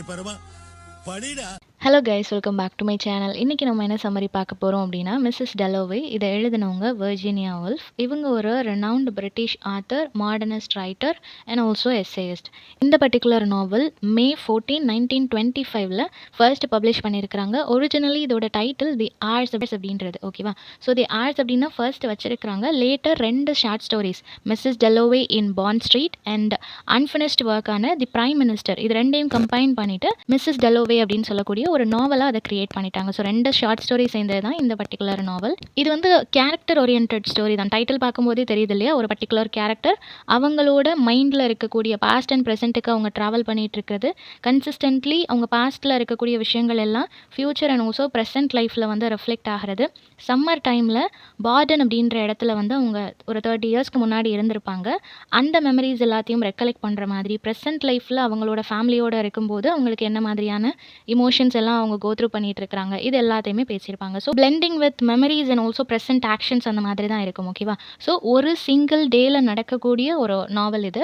பரமா படிடா. Hello guys, welcome back to my channel. இன்றைக்கி நம்ம என்ன சம்மரி பார்க்க போகிறோம் அப்படின்னா, மிஸ்ஸஸ் டெலோவே. இதை எழுதினவங்க வர்ஜீனியா வுல்ஃப். இவங்க ஒரு renowned British author, modernist writer and also essayist. இந்த particular novel May 14, 1925 first publish பண்ணியிருக்கிறாங்க. ஒரிஜினலி இதோட டைட்டில் தி ஆர்ஸ் அப்படின்றது, ஓகேவா? ஸோ தி ஆர்ஸ் அப்படின்னா ஃபர்ஸ்ட் வச்சிருக்கிறாங்க. Later 2 short stories, Mrs Dalloway in Bond Street and unfinished ஒர்க்கான the prime minister, இது ரெண்டையும் கம்பைன் பண்ணிட்டு மிஸ்ஸஸ் டெலோவே அப்படின்னு சொல்லக்கூடிய ஒரு நாவலாக அதை கிரியேட் பண்ணிட்டாங்க. ஸோ 2 ஷார்ட் ஸ்டோரி சேர்ந்தது தான் இந்த பர்டிகுலர் நாவல். இது வந்து கேரக்டர் ஓரியன்ட் ஸ்டோரி தான். டைட்டில் பார்க்கும்போதே தெரியுது இல்லையா? ஒரு பர்டிகுலர் கேரக்டர் அவங்களோட மைண்டில் இருக்கக்கூடிய பாஸ்ட் அண்ட் ப்ரெசென்ட்டுக்கு அவங்க ட்ராவல் பண்ணிட்டு இருக்கிறது. கன்சிஸ்டன்ட்லி அவங்க பாஸ்ட்டில் இருக்கக்கூடிய விஷயங்கள் எல்லாம் ஃப்யூச்சர் அண்ட் ஆல்சோ ப்ரெசென்ட் லைஃப்பில் வந்து ரெஃப்ளெக்ட் ஆகிறது. சம்மர் டைமில் பார்டன் அப்படின்ற இடத்துல வந்து அவங்க ஒரு 30 இயர்ஸ்க்கு முன்னாடி இருந்திருப்பாங்க. அந்த மெமரிஸ் எல்லாத்தையும் ரெக்கலெக்ட் பண்ணுற மாதிரி, ப்ரெசென்ட் லைஃப்பில் அவங்களோட ஃபேமிலியோடு இருக்கும்போது அவங்களுக்கு என்ன மாதிரியான இமோஷன்ஸ் எல்லாம் அவங்க கோத்ரூ பண்ணிட்டு இருக்காங்க, இது எல்லாத்தையுமே பேசியிருப்பாங்க. So blending with memories and also present actions அந்த மாதிரி தான் இருக்கும், ஓகேவா? ஸோ ஒரு சிங்கிள் டேல நடக்கக்கூடிய ஒரு நாவல் இது.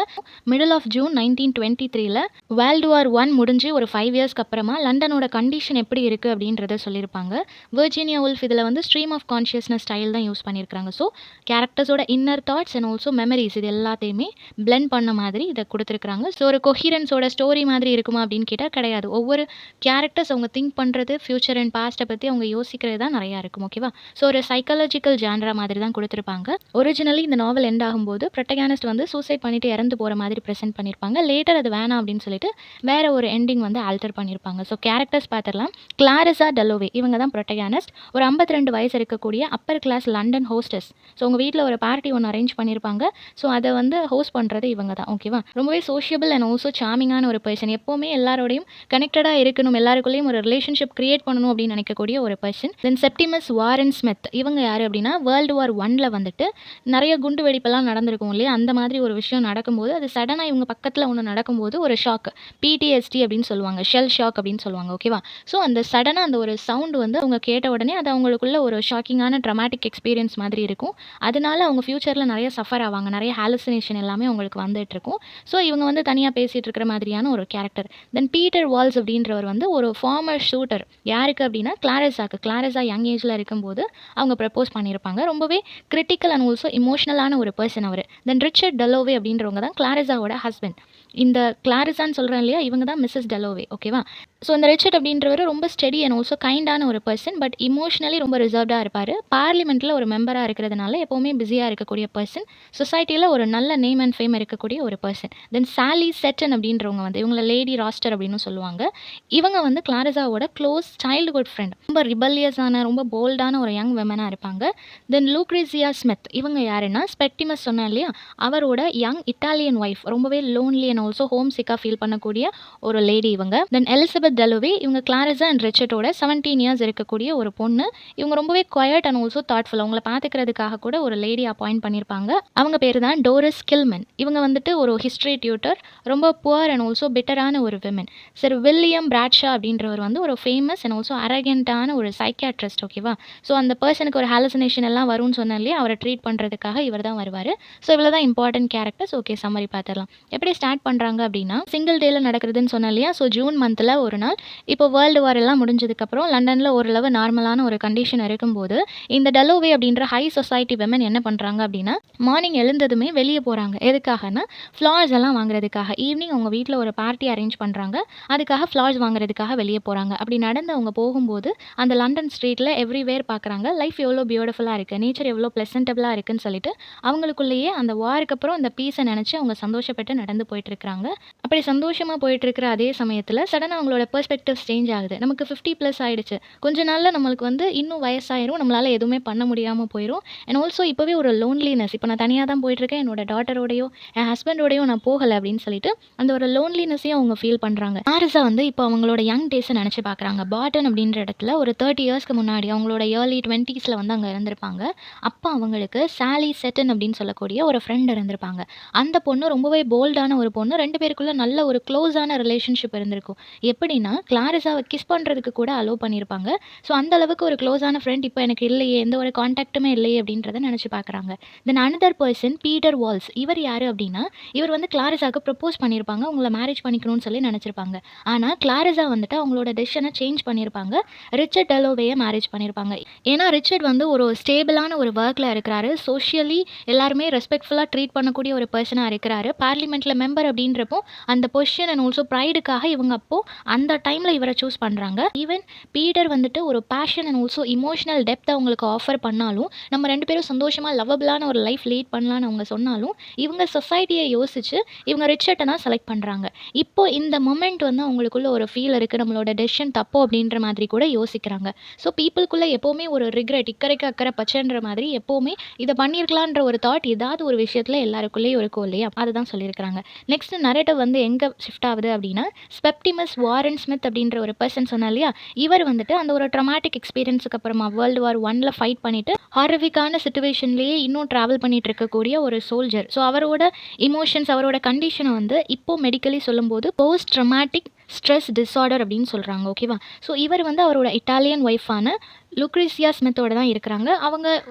Middle of June 1923 world war 1 முடிஞ்சு ஒரு 5 இயர்ஸ்க்கு அப்புறமா லண்டனோட கண்டிஷன் எப்படி இருக்குது அப்படின்றத சொல்லியிருப்பாங்க. வர்ஜீனியா வுல்ஃப் இதில் வந்து ஸ்ட்ரீம் ஆஃப் கான்ஷியஸ்னஸ் ஸ்டைல் தான் யூஸ் பண்ணியிருக்காங்க. ஸோ கேரக்டர்ஸோட inner thoughts and also memories இது எல்லாத்தையுமே பிளெண்ட் பண்ண மாதிரி இதை கொடுத்துருக்காங்க. ஸோ ஒரு கொஹிரன்ஸோட ஸ்டோரி மாதிரி இருக்குமா அப்படின்னு கேட்டால் கிடையாது. ஒவ்வொரு கேரக்டர்ஸ் அவங்க திங்க் பண்ணுறது, ஃப்யூச்சர் அண்ட் பாஸ்ட்டை பற்றி அவங்க யோசிக்கிறது தான் நிறையா இருக்கும், ஓகேவா? ஸோ ஒரு சைக்காலஜிக்கல் ஜான்ரா மாதிரி தான் கொடுத்துருப்பாங்க. ஒரிஜினலி இந்த நாவல் எண்ட் ஆகும்போது ப்ரொட்டகானிஸ்ட் வந்து சூசைட் பண்ணிட்டு இறந்து போகிற மாதிரி ப்ரெசென்ட் பண்ணியிருப்பாங்க. லேட்டர் அது வேணாம் அப்படின்னு சொல்லிட்டு வேற ஒரு எண்டிங் வந்து ஆல்டர் பண்ணியிருப்பாங்க. ஸோ கேரக்டர்ஸ் பார்த்துடலாம். கிளாரிசா டெலோவே இவங்க தான் ப்ரொட்டகானிஸ்ட். ஒரு 52 வயசு இருக்கக்கூடிய upper class London hostess. So உங்கள் வீட்டில் ஒரு பார்ட்டி ஒன்று அரேஞ்ச் பண்ணியிருப்பாங்க. ஸோ அதை வந்து ஹோஸ்ட் பண்ணுறது இவங்க தான், ஓகேவா? ரொம்பவே சோஷியபிள் அண்ட் ஆல்சோ சாமிங்கான ஒரு பர்சன். எப்போவுமே எல்லாரோடையும் கனெக்டடாக இருக்கணும், எல்லாருக்குள்ளேயும் ஒரு ரிலேஷன்ஷிப் கிரியேட் பண்ணணும் அப்படின்னு நினைக்கக்கூடிய ஒரு பர்சன். தென் செப்டிமஸ் வாரன் ஸ்மித் இவங்க யார் அப்படின்னா, வேர்ல்டு வார் 1 வந்துட்டு நிறைய குண்டு வெடிப்பெல்லாம் நடந்திருக்கும் இல்லையா? அந்த மாதிரி ஒரு விஷயம் நடக்கும்போது அது சடனாக இவங்க பக்கத்தில் ஒன்று நடக்கும்போது ஒரு ஷாக், பிடிஎஸ்டி அப்படின்னு சொல்லுவாங்க, ஷெல் ஷாக் அப்படின்னு சொல்லுவாங்க, ஓகேவா? ஸோ அந்த சடனாக அந்த ஒரு சவுண்டு வந்து அவங்க கேட்ட உடனே அது அவங்களுக்குள்ள ஒரு ஷாக்கிங்கான ட்ரமாட்டிக் எக்ஸ்பீரியன்ஸ் மாதிரி இருக்கும். அதனால அவங்க ஃப்யூச்சரில் நிறைய சஃபர் ஆவாங்க, நிறைய ஹாலுசினேஷன் எல்லாமே அவங்களுக்கு வந்துட்டு இருக்கும். ஸோ இவங்க வந்து தனியாக பேசிகிட்டு இருக்கிற மாதிரியான ஒரு கேரக்டர். தென் பீட்டர் வால்ஸ் அப்படின்றவர் வந்து ஒரு ஃபார்மர் ஷூட்டர். யாருக்கு அப்படின்னா கிளாரிசாக்கு. கிளாரிசா யங் ஏஜில் இருக்கும்போது அவங்க ப்ரப்போஸ் பண்ணியிருப்பாங்க. ரொம்பவே கிரிட்டிக்கல் அண்ட் ஆல்சோ இமோஷனலான ஒரு பர்சன் அவர். தென் ரிச்சர்ட் டெலோவே அப்படின்றவங்க தான் கிளாரிசாவோட ஹஸ்பண்ட். இந்த கிளாரிசான்னு சொல்கிறேன் இல்லையா, இவங்க தான் மிஸ்ஸஸ் டெலோவே, ஓகேவா? ஸோ இந்த ரிச்சர்ட் அப்படின்றவர் ரொம்ப ஸ்டெடி அண்ட் ஆல்சோ கைண்டான ஒரு பர்சன். பட் இமோஷனலி ரொம்ப ரிசர்வ்டாக இருப்பார். பார்லிமெண்ட்டில் ஒரு மெம்பராக இருக்கிறதுனால எப்போவுமே பிஸியாக இருக்கக்கூடிய பர்சன். சொசைட்டியில் ஒரு நல்ல நேம் அண்ட் ஃபேம் இருக்கக்கூடிய ஒரு பர்சன். தென் சாலி செட்டன் அப்படின்றவங்க வந்து இவங்களை லேடி ராஸ்டர் அப்படின்னு சொல்லுவாங்க. இவங்க வந்து கிளாரிசாவோட க்ளோஸ் சைல்டுஹுட் ஃப்ரெண்ட். ரொம்ப ரிபல்லியஸான, ரொம்ப போல்டான ஒரு யங் விமனாக இருப்பாங்க. தென் லூக்ரீசியா ஸ்மித் இவங்க யாருன்னா, ஸ்பெக்டிமஸ் சொன்னேன் இல்லையா, அவரோட யங் இட்டாலியன் ஒய்ஃப். ரொம்பவே லோன்லி அண்ட் ஆல்சோ ஹோம் சிக்காக ஃபீல் பண்ணக்கூடிய ஒரு லேடி இவங்க. தென் எலிசபெத் டெலோவே இவங்க கிளாரிசா அண்ட் ரிச்சர்டோட 17 இயர்ஸ் இருக்கக்கூடிய ஒரு பொண்ணு. இவங்க ரொம்பவே குவயட் அண்ட் ஆல்சோ தாட்ஃபுல். அவங்கள பார்த்துக்கிறதுக்காக கூட ஒரு லேடி அப்பாயிண்ட் பண்ணியிருப்பாங்க. அவங்க பேர் தான் டோரிஸ் கில்மன். இவங்க வந்துட்டு ஒரு ஹிஸ்ட்ரி டியூட்டர், ரொம்ப புவர் அண்ட் ஆல்சோ பிட்டரான ஒரு விமன். சரி, வில்லியம் பிராட்ஷா அப்படின்றவர் வந்து ஒரு ஃபேமஸ் அண்ட் ஆல்சோ அரகென்ட்டான ஒரு சைக்கியாட்ரிஸ்ட், ஓகேவா? ஸோ அந்த பர்சனுக்கு ஒரு ஹாலுசினேஷன் எல்லாம் வரும்னு சொன்னேன் இல்லையா, அவரை ட்ரீட் பண்ணுறதுக்காக இவர் தான் வருவார். ஸோ இவ்வளோ தான் இம்பார்ட்டன்ட் கேரக்டர்ஸ். ஓகே, சம்மரி பார்த்துடலாம். எப்படி ஸ்டார்ட் பண்ணுறாங்க அப்படின்னா, சிங்கிள் டேல நடக்கிறதுன்னு சொன்னேன் இல்லையா. ஸோ ஜூன் மந்தில் ஒரு நாள், இப்போ வேர்ல்டு வார் எல்லாம் முடிஞ்சதுக்கப்புறம் லண்டனில் ஓரளவு நார்மலான ஒரு கண்டிஷன் இருக்கும்போது இந்த டெலோவே அப்படின்ற ஹை சொசைட்டி விமன் என்ன பண்ணுறாங்க அப்படின்னா, மார்னிங் எழுந்ததுமே வெளியே போகிறாங்க. எதுக்காகனா, ஃப்ளார்ஸ் எல்லாம் வாங்குறதுக்காக. ஈவினிங் அவங்க வீட்டில் ஒரு பார்ட்டி அரேஞ்ச் பண்ணுறாங்க. அதுக்காக ஃப்ளார்ஸ் வாங்குறதுக்காக வெளியே போகிறாங்க. அப்படி நடந்து அவங்க போகும்போது அந்த லண்டன் ஸ்ட்ரீட்டில் எவ்ரிவேர் பார்க்குறாங்க, லைஃப் எவ்வளோ பியூட்டிஃபுல்லாக இருக்குது, நேச்சர் எவ்வளோ ப்ளசன்டபுளாக இருக்குன்னு சொல்லிட்டு அவங்களுக்குள்ளேயே அந்த வாருக்கு அப்புறம் அந்த பீஸை நினச்சி அவங்க சந்தோஷப்பட்டு நடந்து போயிட்டுருக்காங்க. அப்படி சந்தோஷமாக போயிட்டுருக்கிற அதே சமயத்தில் சடனாக அவங்களோட பெர்ஸ்பெக்டிவ்ஸ் சேஞ்ச் ஆகுது. நமக்கு 50+ ஆகிடுச்சு, கொஞ்ச நாளில் நம்மளுக்கு வந்து இன்னும் வயசாயிரும், நம்மளால் எதுவுமே பண்ண முடியாமல் போயிடும். அண்ட் ஆல்சோ இப்போவே ஒரு லோன்லினஸ், இப்போ நான் தனியாக தான் போயிட்டுருக்கேன், என்னோட டாட்டரோடையோ என் ஹஸ்பண்டோடையோ நான் போகலை அப்படின்னு சொல்லிட்டு அந்த ஒரு லோன்லினஸையும் அவங்க ஃபீல் பண்ணுறாங்க. ஆரிசா வந்து இப்போ அவங்களோட யங் டேஸை நினச்சி பார்க்குறாங்க. பார்டன் அப்படின்ற இடத்துல ஒரு 30 இயர்ஸ்க்கு முன்னாடி அவங்களோட ஏர்லி 20s வந்து அங்கே இருந்திருப்பாங்க. அப்போ அவங்களுக்கு சாலி செட்டன் அப்படின்னு சொல்லக்கூடிய ஒரு ஃப்ரெண்ட் இருந்திருப்பாங்க. அந்த பொண்ணு ரொம்பவே போல்டான ஒரு பொண்ணு. 2 பேருக்குள்ள நல்ல ஒரு க்ளோஸான ரிலேஷன்ஷிப் இருந்திருக்கும். எப்படின்னா, எப்படின்னா கிளாரிஸாவை கிஸ் பண்ணுறதுக்கு கூட அலோவ் பண்ணியிருப்பாங்க. ஸோ அந்த அளவுக்கு ஒரு க்ளோஸான ஃப்ரெண்ட் இப்போ எனக்கு இல்லையே, எந்த ஒரு கான்டாக்ட்டுமே இல்லையே அப்படின்றத நினச்சி பார்க்குறாங்க. Then another person Peter Walsh. இவர் யார் அப்படின்னா, இவர் வந்து கிளாரிஸாவுக்கு ப்ரப்போஸ் பண்ணியிருப்பாங்க. உங்களை மேரேஜ் பண்ணிக்கணும்னு சொல்லி நினச்சிருப்பாங்க. ஆனால் கிளாரிஸா வந்துட்டு அவங்களோட டெசிஷனை சேஞ்ச் பண்ணியிருப்பாங்க. ரிச்சர்ட் டெலோவேயை மேரேஜ் பண்ணியிருப்பாங்க. ஏன்னா ரிச்சர்ட் வந்து ஒரு ஸ்டேபிளான ஒரு ஒர்க்கில் இருக்கிறாரு. சோஷியலி எல்லாருமே ரெஸ்பெக்ட்ஃபுல்லாக ட்ரீட் பண்ணக்கூடிய ஒரு பர்சனாக இருக்கிறாரு. பார்லிமெண்ட்டில் மெம்பர் அப்படின்றப்போ அந்த பொசிஷன் அண்ட் ஆல்சோ ப்ரைடுக்காக இவங்க அப்போது அந்த டைமில் இவரை சூஸ் பண்ணுறாங்க. ஈவன் பீட்டர் வந்துட்டு ஒரு passion and also emotional depth அவங்களுக்கு ஆஃபர் பண்ணாலும், நம்ம 2 பேரும் சந்தோஷமாக லவ்வபிளான ஒரு லைஃப் லீட் பண்ணலான்னு அவங்க சொன்னாலும், இவங்க சொசைட்டியை யோசிச்சு இவங்க ரிச்சர்ட்டை தான் செலக்ட் பண்ணுறாங்க. இப்போ இந்த மொமெண்ட் வந்து அவங்களுக்குள்ள ஒரு ஃபீல் இருக்குது, நம்மளோட டெசிஷன் தப்போ அப்படின்ற மாதிரி கூட யோசிக்கிறாங்க. ஸோ பீப்புளுக்குள்ளே எப்போவுமே ஒரு ரிக்ரெட், இக்கரைக்கு அக்கறை பச்சைன்ற மாதிரி எப்போவுமே இதை பண்ணியிருக்கலான்ற ஒரு தாட் ஏதாவது ஒரு விஷயத்தில் எல்லாருக்குள்ளேயும் இருக்கும் இல்லையா, அதுதான் சொல்லியிருக்கிறாங்க. நெக்ஸ்ட் நரேட்டிவ் வந்து எங்கே ஷிஃப்ட் ஆகுது அப்படின்னா, ஸ்பெப்டிமஸ் வாரன் ஸ்மித் அப்படின்ற ஒரு பர்சன் சொன்னா இல்லையா, இவர் வந்துட்டு அந்த ஒரு ட்ராமாட்டிக் எக்ஸ்பீரியன்ஸுக்கு அப்புறமா வேர்ல்டு வார் 1ல ஃபைட் பண்ணிட்டு ஹாரவிக்கான சுச்சுவேஷன்லேயே இன்னும் ட்ராவல் பண்ணிட்டு இருக்கக்கூடிய ஒரு சோல்ஜர். ஸோ அவரோட இமோஷன்ஸ், அவரோட கண்டிஷனை வந்து இப்போ மெடிக்கலி சொல்லும்போது போஸ்ட் ட்ராமாட்டிக் ஸ்ட்ரெஸ் டிஸார்டர் அப்படின்னு சொல்கிறாங்க. ஓகேவா. ஸோ இவர் வந்து அவரோட இட்டாலியன் ஒய்ஃபான லுக்ரீசியா ஸ்மித்தோட தான் இருக்கிறாங்க.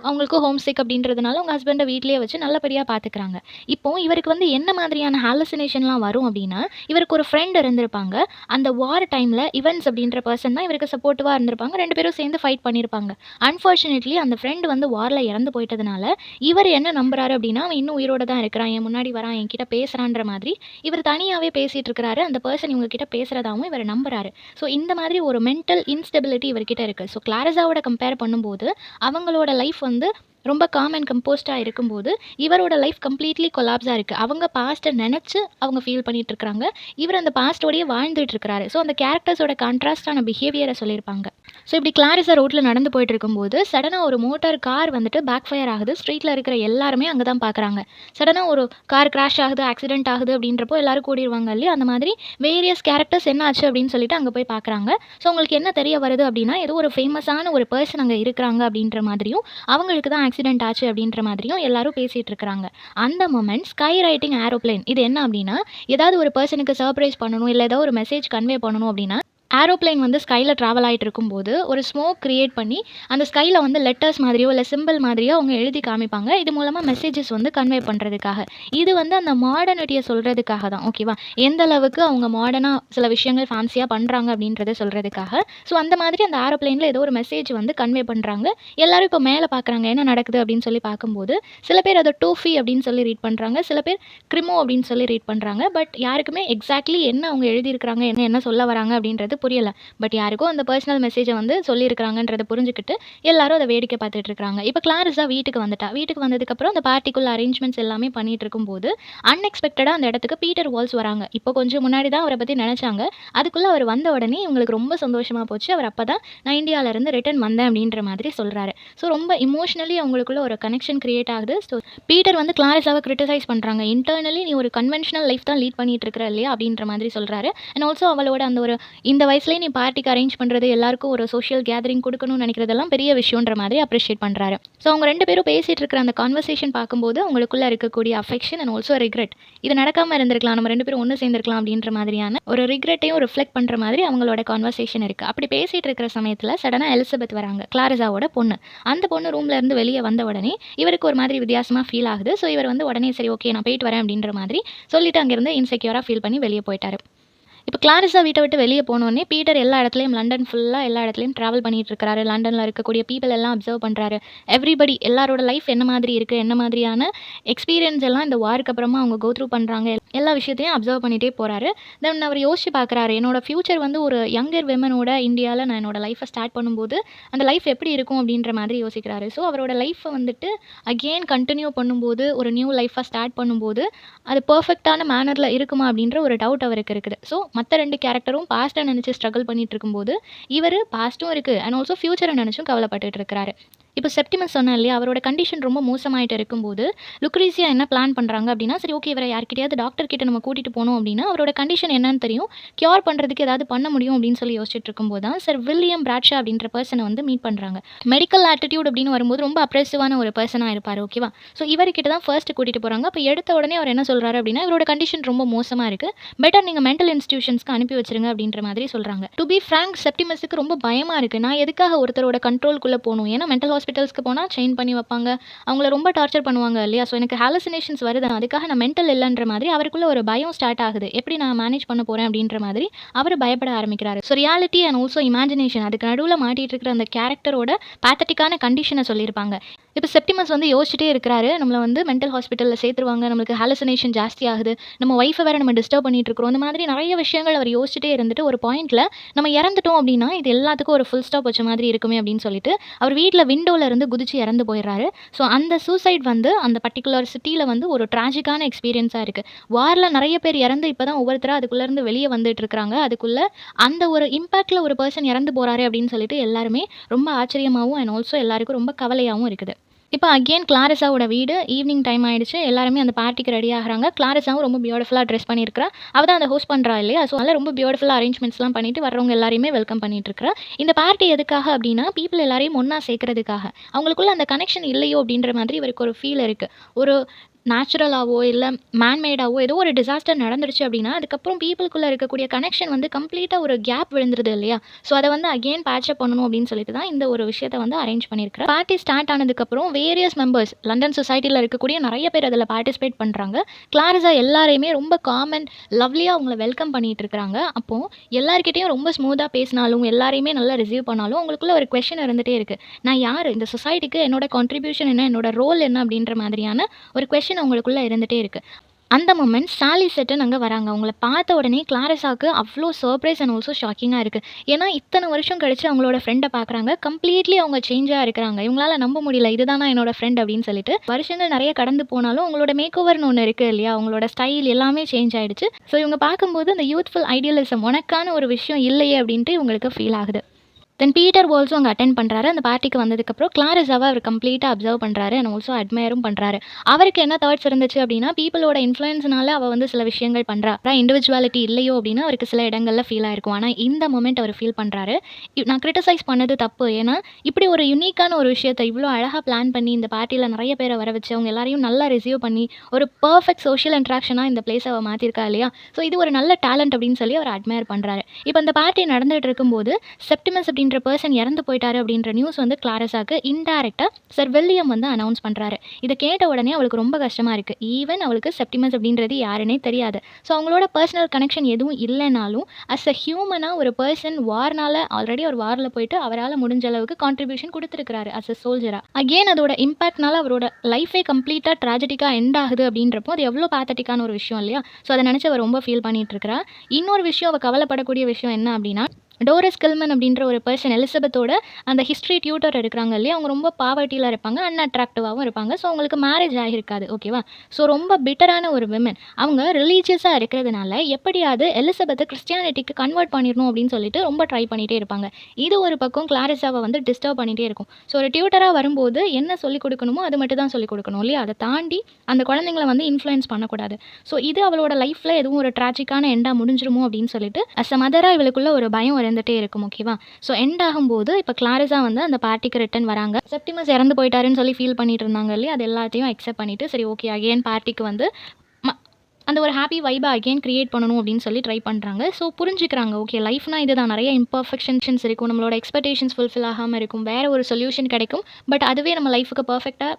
அவங்களுக்கு ஹோம் சிக் அப்படின்றதுனால அவங்க ஹஸ்பண்டை வீட்லேயே வச்சு நல்லபடியாக பார்த்துக்கிறாங்க. இப்போ இவருக்கு வந்து என்ன மாதிரியான ஹாலுசினேஷன்லாம் வரும் அப்படின்னா, இவருக்கு ஒரு ஃப்ரெண்ட் இருந்திருப்பாங்க. அந்த வார் டைமில் இவன்ஸ் அப்படின்ற பர்சன் தான் இவருக்கு சப்போர்ட்டிவாக இருந்திருப்பாங்க. 2 பேரும் சேர்ந்து ஃபைட் பண்ணியிருப்பாங்க. அன்ஃபார்ச்சுனேட்லி அந்த ஃப்ரெண்ட் வந்து வாரில் இறந்து போயிட்டதுனால இவர் என்ன நம்புறாரு அப்படின்னா, அவன் இன்னும் உயிரோட தான் இருக்கிறான், என் முன்னாடி வரான், என்கிட்ட பேசுகிறான்ற மாதிரி இவர் தனியாகவே பேசிகிட்டு இருக்கிறாரு. அந்த பர்சன் இவங்க கிட்ட பேசுகிறதாகவும் இவர் நம்புறாரு. ஸோ இந்த மாதிரி ஒரு மென்டல் இன்ஸ்டெபிலிட்டி இவர்கிட்ட இருக்குது. ஸோ கிளாரிஸாவோட கம்பேர் பண்ணும்போது அவங்களோட லைஃப் வந்து ரொம்ப காம் அண்ட் கம்போஸ்டாக இருக்கும்போது இவரோட லைஃப் கம்ப்ளீட்லி கொலாப்ஸாக இருக்குது. அவங்க பாஸ்ட்டை நினச்சி அவங்க ஃபீல் பண்ணிட்டு இருக்காங்க. இவர் அந்த பாஸ்டோடையே வாழ்ந்துட்டு இருக்கிறாரு. ஸோ அந்த கேரக்டர்ஸோட கான்ட்ராஸ்டான பிஹேவியரை சொல்லியிருப்பாங்க. ஸோ இப்படி கிளாரிஸா ரோட்டில் நடந்து போயிட்டு இருக்கும்போது சடனாக ஒரு மோட்டார் கார் வந்துட்டு பேக் ஃபயர் ஆகுது. ஸ்ட்ரீட்டில் இருக்கிற எல்லாருமே அங்கே தான் பார்க்குறாங்க. சடனாக ஒரு கார் கிராஷ் ஆகுது, ஆக்சிடென்ட் ஆகுது அப்படின்றப்போ எல்லாரும் கூடிடுவாங்க இல்லையா, அந்த மாதிரி வேரியஸ் கேரக்டர்ஸ் என்ன ஆச்சு அப்படின்னு சொல்லிட்டு அங்கே போய் பார்க்குறாங்க. ஸோ உங்களுக்கு என்ன தெரிய வருது அப்படின்னா, ஏதோ ஒரு ஃபேமஸான ஒரு பர்சன் அங்கே இருக்கிறாங்க அப்படின்ற மாதிரியும், அவங்களுக்கு தான் ஆக்சிடென்ட் ஆச்சு அப்படின்ற மாதிரியும் எல்லாரும் பேசிகிட்டு இருக்கிறாங்க. அந்த மொமெண்ட் ஸ்கை ரைட்டிங் ஏரோப்ளேன். இது என்ன அப்படின்னா, ஏதாவது ஒரு பர்சனுக்கு சர்ப்ரைஸ் பண்ணணும், இல்லை ஏதாவது ஒரு மெசேஜ் கன்வே பண்ணணும் அப்படின்னா ஏரோப்ளேன் வந்து ஸ்கையில் ட்ராவல் ஆகிட்டு இருக்கும்போது ஒரு ஸ்மோக் க்ரியேட் பண்ணி அந்த ஸ்கையில் வந்து லெட்டர்ஸ் மாதிரியோ இல்லை சிம்பிள் மாதிரியோ அவங்க எழுதி காமிப்பாங்க. இது மூலமாக மெசேஜஸ் வந்து கன்வே பண்ணுறதுக்காக. இது வந்து அந்த மாடர்னிட்டியை சொல்கிறதுக்காக தான். ஓகேவா. எந்த அளவுக்கு அவங்க மாடர்னாக சில விஷயங்கள் ஃபேன்சியாக பண்ணுறாங்க அப்படின்றத சொல்கிறதுக்காக. ஸோ அந்த மாதிரி அந்த ஏரோப்ளேனில் ஏதோ ஒரு மெசேஜ் வந்து கன்வே பண்ணுறாங்க. எல்லாரும் இப்போ மேலே பார்க்குறாங்க என்ன நடக்குது அப்படின்னு சொல்லி பார்க்கும்போது சில பேர் அதை டோஃபி அப்படின்னு சொல்லி ரீட் பண்ணுறாங்க, சில பேர் கிரிமோ அப்படின்னு சொல்லி ரீட் பண்ணுறாங்க. பட் யாருக்குமே எக்ஸாக்ட்லி என்ன அவங்க எழுதியிருக்கிறாங்க, என்ன சொல்ல வராங்க அப்படின்றது புரியல. பட் யாருக்கோ அந்த பர்சனல் மெசேஜை வந்து சொல்லியிருக்கிறாங்கன்றதை புரிஞ்சுக்கிட்டு எல்லாரும் அதை வேடிக்கை பார்த்துட்டு இருக்காங்க. இப்போ கிளாரிஸா வீட்டுக்கு வந்துட்டா. வீட்டுக்கு வந்ததுக்கப்புறம் அந்த பார்ட்டிக்குள்ள அரேஞ்ச்மெண்ட்ஸ் எல்லாமே பண்ணிட்டு இருக்கும்போது அன்எக்ஸ்பெக்டடாக அந்த இடத்துக்கு பீட்டர் வால்ஸ் வராங்க. இப்போ கொஞ்சம் முன்னாடி தான் அவரை பற்றி நினச்சாங்க. அதுக்குள்ளே அவர் வந்த உடனே இவங்களுக்கு ரொம்ப சந்தோஷமாக போச்சு. அவர் அப்போ தான் நான் இந்தியாவிலேருந்து ரிட்டர்ன் வந்தேன் அப்படின்ற மாதிரி சொல்கிறாரு. ஸோ ரொம்ப இமோஷனலி அவங்களுக்குள்ள ஒரு கனெக்ஷன் கிரியேட் ஆகுது. ஸோ பீட்டர் வந்து கிளாரிஸாவை கிரிட்டிசைஸ் பண்ணுறாங்க. இன்டர்னலி நீ ஒரு கன்வென்ஷனல் லைஃப் தான் லீட் பண்ணிட்டு இருக்கிற இல்லையா அப்படின்ற மாதிரி சொல்கிறாரு. அண்ட் ஆல்சோ அவளோட அந்த ஒரு இந்த வயசுலேயே நீ பார்ட்டிக்கு அரேஞ்ச் பண்ணுறது, எல்லாருக்கும் ஒரு சோஷியல் கேதரிங் கொடுக்கணும்னு நினைக்கிறதெல்லாம் பெரிய விஷயன்ற மாதிரி அப்ரிஷியேட் பண்ணுறாரு. ஸோ அவங்க 2 பேரும் பேசிகிட்டு இருக்கிற அந்த கான்வர்சேஷன் பார்க்கும்போது அவங்களுக்குள்ள இருக்கக்கூடிய அஃபெக்ஷன் அண்ட் ஆல்சோ ரிக்ரெட், இது நடக்காமல் இருந்திருக்கலாம், நம்ம 2 பேரும் ஒன்று சேர்ந்திருக்கலாம் அப்படின்ற மாதிரியான ஒரு ரிக்ரெட்டையும் ரிஃப்ளெக்ட் பண்ணுற மாதிரி அவங்களோட கான்வர்சேஷன் இருக்குது. அப்படி பேசிகிட்டு இருக்கிற சமயத்தில் சடனாக எலிசபெத் வராங்க, கிளாரிஸாவோட பொண்ணு. அந்த பொண்ணு ரூம்ல இருந்து வெளியே வந்த உடனே இவருக்கு ஒரு மாதிரி வித்தியாசமாக ஃபீல் ஆகுது. ஸோ இவர் வந்து உடனே சரி ஓகே நான் போயிட்டு வரேன் அப்படின்ற மாதிரி சொல்லிட்டு அங்கேருந்து இன்செக்யூராக ஃபீல் பண்ணி வெளியே போயிட்டாரு. இப்போ கிளாரிஸா வீட்டை விட்டு வெளியே போனோடனே பீட்டர் எல்லா இடத்துலையும் லண்டன் ஃபுல்லாக எல்லா இடத்துலையும் ட்ராவல் பண்ணிட்டு இருக்காரு. லண்டனில் இருக்கக்கூடிய பீப்பிள் எல்லாம் அப்சர்வ் பண்ணுறாரு. எவ்ரிபடி எல்லாரோட லைஃப் என்ன மாதிரி இருக்குது, என்ன மாதிரியான எக்ஸ்பீரியன்ஸ் எல்லாம் இந்த வாருக்கு அப்புறமா அவங்க கோ த்ரூ பண்ணுறாங்க, எல்லா விஷயத்தையும் அப்சர்வ் பண்ணிகிட்டே போகிறாரு. தென் அவர் யோசிச்சு பார்க்குறாரு, என்னோட ஃப்யூச்சர் வந்து ஒரு யங்கர் விமனோட இந்தியாவில் நான் என்னோட லைஃப்பை ஸ்டார்ட் பண்ணும்போது அந்த லைஃப் எப்படி இருக்கும் அப்படின்ற மாதிரி யோசிக்கிறாரு. ஸோ அவரோட லைஃப்பை வந்துட்டு அகெயின் கண்டினியூ பண்ணும்போது, ஒரு நியூ லைஃப்பை ஸ்டார்ட் பண்ணும்போது அது பர்ஃபெக்டான மேனரில் இருக்குமா அப்படின்ற ஒரு டவுட் அவருக்கு இருக்குது. ஸோ மற்ற 2 கேரக்டரும் பாஸ்ட்டை நினச்சி ஸ்ட்ரகிள் பண்ணிட்டு இருக்கும்போது இவர் பாஸ்ட்டும் இருக்குது அண்ட் ஆல்சோ ஃப்யூச்சரை நினச்சும் கவலைப்பட்டுட்டு இருக்கிறாரு. இப்போ செப்டிமஸ் சொன்னேன் இல்லையா, அவரோட கண்டிஷன் ரொம்ப மோசமாயிட்டு இருக்கும்போது, லுக்ரீசியா என்ன பிளான் பண்றாங்க அப்படின்னா, சரி ஓகே இவர யார்கிட்டயாவது டாக்டர் கிட்ட நம்ம கூட்டிட்டு போனோம் அப்படின்னா, அவரோட கண்டிஷன் என்னன்னு தெரியும். கியூர் பண்றதுக்கு ஏதாவது பண்ண முடியும் அப்படின்னு சொல்லி யோசிச்சுட்டு இருக்கும்போது தான், சர் வில்லியம் பிராட்ஷா அப்படின்ற பெர்சன வந்து மீட் பண்றாங்க. மெடிக்கல் ஆட்டிட்யூட் அப்படின்னு வரும்போது ரொம்ப அப்ரெசிவான ஒரு பெர்சனா இருப்பாரு. ஓகேவா? ஸோ இவர்கிட்ட தான் ஃபர்ஸ்ட் கூட்டிட்டு போறாங்க. அப்ப எடுத்த உடனே அவர் என்ன சொல்றாரு அப்படின்னா, இவரோட கண்டிஷன் ரொம்ப மோசமா இருக்கு. பெட்டர் நீங்க மென்டல் இன்ஸ்டிடியூஷன்ஸ்க்கு அனுப்பி வச்சுருங்க அப்படின்ற மாதிரி சொல்றாங்க. டு பி ஃப்ராங்க் செப்டிமஸுக்கு ரொம்ப பயமா இருக்கு. நான் எதுக்காக ஒருத்தரோட கண்ட்ரோல்குள்ள போணும்? ஏன்னா மென்டல் ஹாஸ்பிட்டல்ஸ்க்கு போனா செயின் பண்ணி வைப்பாங்க. அவங்கள ரொம்ப டார்ச்சர் பண்ணுவாங்க இல்லையா? ஸோ எனக்கு ஹாலுசினேஷன்ஸ் வருது. அதுக்காக நான் மென்டல் இல்லன்ற மாதிரி அவருக்குள்ள ஒரு பயம் ஸ்டார்ட் ஆகுது. எப்படி நான் மேனேஜ் பண்ண போறேன் அப்படின்ற மாதிரி அவரு பயப்பட ஆரம்பிக்கிறாரு. So reality and also imagination அதுக்கு நடுவுல மாட்டிட்டு இருக்கிற அந்த கேரக்டரோட பேத்தட்டிக்கான கண்டிஷன சொல்லியிருப்பாங்க. இப்போ செப்டிமஸ் வந்து யோசிச்சுட்டே இருக்கிறாரு. நம்மள வந்து மென்டல் ஹாஸ்பிட்டல்ல சேர்த்துருவாங்க. நம்மளுக்கு ஹாலுசினேஷன் ஜாஸ்தி ஆகுது. நம்ம ஒய்ஃப வேற நம்ம டிஸ்டர்ப் பண்ணிட்டு இருக்கிறோம். இந்த மாதிரி நெறைய விஷயங்கள் அவர் யோசிச்சுட்டே இருந்துட்டு ஒரு பாயிண்ட்ல நம்ம இறந்துட்டோம் அப்படின்னா, இது எல்லாத்துக்கும் ஒரு ஃபுல் ஸ்டாப் வச்ச மாதிரி இருக்குமே அப்படின்னு சொல்லிட்டு, அவர் வீட்ல விண்டோல இருந்து குதிச்சு இறந்து போயிடுறாரு. ஸோ அந்த சூசைட் வந்து அந்த பர்ட்டிகுலர் சிட்டில வந்து ஒரு ட்ராஜிக்கான எக்ஸ்பீரியன்ஸா இருக்கு. வார்ல நெறைய பேர் இறந்து இப்ப தான் ஒவ்வொருத்தரா அதுக்குள்ளருந்து வெளிய வந்துட்டு இருக்காங்க. அதுக்குள்ள அந்த ஒரு இம்பாக்ட்ல ஒரு பெர்சன் இறந்து போறாரே அப்படின்னு சொல்லிட்டு எல்லாருமே ரொம்ப ஆச்சரியமாவும் அண்ட் ஆல்சோ எல்லாருக்கும் ரொம்ப கவலையாவும் இருக்குது. இப்போ அகெயின் கிளாரிஸாவோட வீடு ஈவினிங் டைம் ஆயிடுச்சு. எல்லாருமே அந்த பார்ட்டிக்கு ரெடி ஆகுறாங்க. கிளாரிஸாவும் ரொம்ப பியூட்டிஃபுல்லா ட்ரெஸ் பண்ணியிருக்கிறா. அவ தான் அத ஹோஸ்ட் பண்றா இல்லையா? ஸோ அதனால ரொம்ப பியூட்டிஃபுல்லா அரேஞ்ச்மெண்ட்ஸ்லாம் பண்ணிட்டு வர்றவங்க எல்லாரையுமே வெல்கம் பண்ணிட்டு இருக்கிறா. இந்த பார்ட்டி எதுக்காக அப்படின்னா, பீப்பிள் எல்லாரையும் ஒண்ணா சேர்க்கறதுக்காக. அவங்களுக்குள்ள அந்த கனெக்ஷன் இல்லையோ அப்படின்ற மாதிரி இவருக்கு ஒரு ஃபீல் இருக்கு. ஒரு நேச்சுரலாவோ இல்ல மேன் மேடாவோ ஏதோ ஒரு டிசாஸ்டர் நடந்துருச்சு அப்படின்னா, அதுக்கப்புறம் பீப்பிள்குள்ள இருக்கக்கூடிய கனெக்ஷன் வந்து கம்ப்ளீட்டா ஒரு கேப் விழுந்துருது இல்லையா? ஸோ அத வந்து அகெயின் பேட்ச் அப் பண்ணணும் அப்படின்னு சொல்லிட்டு தான் இந்த ஒரு விஷயத்த வந்து அரேஞ்ச் பண்ணியிருக்கிறா. பார்ட்டி ஸ்டார்ட் ஆனதுக்கப்புறம் வேரியஸ் மெம்பர்ஸ் லண்டன் சொசைட்டில இருக்கக்கூடிய நெறைய பேர் அதில பார்ட்டிசிபேட் பண்றாங்க. கிளாரிஸா எல்லாரையுமே ரொம்ப காம் அண்ட் லவ்லியா அவங்கள வெல்கம் பண்ணிட்டு இருக்கிறாங்க. அப்போ எல்லார்கிட்டயும் ரொம்ப ஸ்மூத்தா பேசினாலும், எல்லாரையுமே நல்லா ரிசீவ் பண்ணாலும், அவங்களுக்குள்ள ஒரு குவெஷன் இருந்துட்டே இருக்கு. நான் யாரு? இந்த சொசைட்டிக்கு என்னோட கான்ட்ரிபியூஷன் என்ன? என்னோட ரோல் என்ன? அப்படின்ற மாதிரியான ஒரு குவெஷன் அவங்களுக்குள்ள இருந்துட்டே இருக்கு. அந்த மொமெண்ட் சாலி செட்டன் அங்க வராங்க. அவங்கள பார்த்த உடனே கிளாரிஸாக்கு அவ்ளோ சர்ப்ரைஸ் அண்ட் ஆல்சோ ஷாக்கிங்கா இருக்கு. ஏன்னா, இத்தன வருஷம் கழிச்சு அவங்களோட ஃப்ரெண்ட பார்க்குறாங்க. கம்ப்ளீட்லி அவங்க சேஞ்சா இருக்கிறாங்க. இவங்களால நம்ப முடியல. இதுதானா என்னோட ஃப்ரெண்ட் அப்படின்னு சொல்லிட்டு. வருஷங்கள் நெறைய கடந்து போனாலும் அவங்களோட மேக் ஓவர்ன்னு ஒண்ணு இருக்கு இல்லையா? அவங்களோட ஸ்டைல் எல்லாமே சேஞ்ச் ஆயிடுச்சு. ஸோ இவங்க பார்க்கும்போது அந்த யூத்ஃபுல் ஐடியலிசம் உனக்கான ஒரு விஷயம் இல்லையே அப்படின்ட்டு இவங்களுக்கு ஃபீல் ஆகுது. தென் பீட்டர் பால்ஸும் அங்கே அட்டெண்ட் பண்ணுறாரு. அந்த பார்ட்டிக்கு வந்ததுக்கப்புறம் கிளாரிஸாவை அவர் கம்ப்ளீட்டாக அப்சர்வ் பண்ணுறாரு அண்ட் ஆல்சோ அட்மையரும் பண்ணுறாரு. அவருக்கு என்ன தாட்ஸ் இருந்துச்சு அப்படின்னா, பீப்பிளோட இன்ஃப்ளூயன்ஸ்னால அவள் வந்து சில விஷயங்கள் பண்ணுறா. இண்டிவிஜுவாலிட்டி இல்லையோ அப்படின்னு அவருக்கு சில இடங்களில் ஃபீல் ஆயிருக்கும். ஆனால் இந்த மொமெண்ட் அவர் ஃபீல் பண்ணுறாரு. நான் கிரிட்டிசைஸ் பண்ணது தப்பு. ஏன்னா இப்படி ஒரு யுனிக்கான ஒரு விஷயத்தை இவ்வளோ அழகாக பிளான் பண்ணி இந்த பார்ட்டியில் நிறைய பேரை வர வச்சு அவங்க எல்லாரையும் நல்லா ரிசீவ் பண்ணி ஒரு பர்ஃபெக்ட் சோஷியல் இன்ட்ராக்ஷனாக இந்த பிளேஸை அவள் மாற்றிருக்கா இல்லையா? ஸோ இது ஒரு நல்ல டேலண்ட் அப்படின்னு சொல்லி அவர் அட்மையர் பண்ணுறாரு. இப்போ இந்த பார்ட்டி நடந்துகிட்டு இருக்கும்போது செப்டிமஸ் அப்படின்ற பர்சன் இறந்து போயிட்டாரு அப்படின்ற நியூஸ் வந்து கிளாரிஸாக்கு இன்டைரக்டா சர் வில்லியம் வந்து அனௌன்ஸ் பண்றாரு. இதை கேட்ட உடனே அவளுக்கு ரொம்ப கஷ்டமா இருக்கு. ஈவன் அவளுக்கு செப்டிமஸ் அப்படின்றது யாருன்னே தெரியாது. ஸோ அவங்களோட பர்சனல் கனெக்ஷன் எதுவும் இல்லைனாலும் அஸ் அ ஹியூமனா ஒரு பர்சன் வார்னால ஆல்ரெடி ஒரு வாரில் போயிட்டு அவரால் முடிஞ்ச அளவுக்கு கான்ட்ரிபியூஷன் கொடுத்துருக்காரு அஸ் அ சோல்ஜரா. அகெயின் அதோட இம்பாக்ட்னால அவரோட லைஃபே கம்ப்ளீட்டா ட்ராஜடிக்கா எண்ட் ஆகுது அப்படின்றப்போ அது எவ்வளோ பேத்தட்டிக்கான ஒரு விஷயம் இல்லையா? ஸோ அதை நினைச்சு அவர் ரொம்ப ஃபீல் பண்ணிட்டு இருக்கிறா. இன்னொரு விஷயம் அவ கவலைப்படக்கூடிய விஷயம் என்ன அப்படின்னா, டோரஸ் கில்மன் அப்படின்ற ஒரு பர்சன் எலிசபெத்தோட அந்த ஹிஸ்ட்ரி டியூட்டர் இருக்கிறாங்க இல்லையா? அவங்க ரொம்ப பாவர்ட்டியில் இருப்பாங்க, அன்அட்ராக்டிவாகவும் இருப்பாங்க. ஸோ அவங்களுக்கு மேரேஜ் ஆகியிருக்காது. ஓகேவா? ஸோ ரொம்ப பிட்டரான ஒரு விமன். அவங்க ரிலீஜியஸாக இருக்கிறதுனால எப்படியாவது எலிசபெத்தை கிறிஸ்டியானிட்டிக்கு கன்வெர்ட் பண்ணிடணும் அப்படின்னு சொல்லிட்டு ரொம்ப ட்ரை பண்ணிகிட்டே இருப்பாங்க. இது ஒரு பக்கம் கிளாரிஸாவை வந்து டிஸ்டர்ப் பண்ணிகிட்டே இருக்கும். ஸோ ஒரு டியூட்டராக வரும்போது என்ன சொல்லிக் கொடுக்கணுமோ அது மட்டும் தான் சொல்லிக் கொடுக்கணும் இல்லையா? அதை தாண்டி அந்த குழந்தைங்களை வந்து இன்ஃப்ளூயன்ஸ் பண்ணக்கூடாது. ஸோ இது அவளோட லைஃப்பில் எதுவும் ஒரு ட்ராஜிக்கான எண்டாக முடிஞ்சிருமோ அப்படின்னு சொல்லிட்டு அஸ் அ மதராக இவளுக்குள்ள ஒரு பயம் இருந்துகிட்டே இருக்கும். ஓகேவா? ஸோ எண்ட் ஆகும்போது இப்போ கிளாரிஸா வந்து அந்த பார்ட்டிக்கு ரிட்டர்ன் வராங்க. செப்டிமஸ் இறந்து போயிட்டாருன்னு சொல்லி ஃபீல் பண்ணிட்டு இருந்தாங்க இல்லையா? அது எல்லாத்தையும் அக்செப்ட் பண்ணிட்டு சரி ஓகே அகெயின் பார்ட்டிக்கு வந்து அந்த ஒரு ஹாப்பி வைபை அகெயின் கிரியேட் பண்ணணும் அப்படின்னு சொல்லி ட்ரை பண்ணுறாங்க. ஸோ புரிஞ்சுக்கிறாங்க ஓகே லைஃப்னா இதுதான், நிறைய இம்பர்ஃபெக்ஷன்ஸ் இருக்கும், நம்மளோட எக்ஸ்பெக்டேஷன்ஸ் ஃபுல்ஃபில் ஆகாமல் இருக்கும், வேறு ஒரு சொல்யூஷன் கிடைக்கும், பட் அதுவே நம்ம லைஃபுக்கு பர்ஃபெக்டாக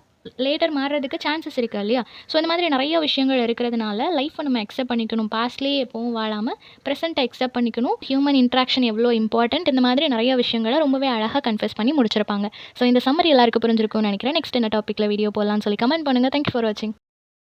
லேட்டர் மாறுறதுக்கு சான்சஸ் இருக்குது இல்லையா? ஸோ இந்த மாதிரி நிறைய விஷயங்கள் இருக்கிறதுனால லைஃப்பை நம்ம அக்செப்ட் பண்ணிக்கணும். பாஸ்ட்லேயே எப்பவும் வாழாமல் ப்ரெசென்ட்டை அக்செப்ட் பண்ணிக்கணும். ஹியூமன் இன்ட்ராக்ஷன் எவ்வளோ இம்பார்ட்டன்ட், இந்த மாதிரி நிறைய விஷயங்களை ரொம்பவே அழகாக கன்ஃபெஸ் பண்ணி முடிச்சிருப்பாங்க. ஸோ இந்த சம்மரி எல்லாருக்கும் புரிஞ்சிருக்கும்னு நினைக்கிறேன். நெக்ஸ்ட் என்ன டாப்பிக்கில் வீடியோ போடலாம்னு சொல்லி கமெண்ட் பண்ணுங்கள். தேங்க்யூ ஃபார் வாட்சிங்.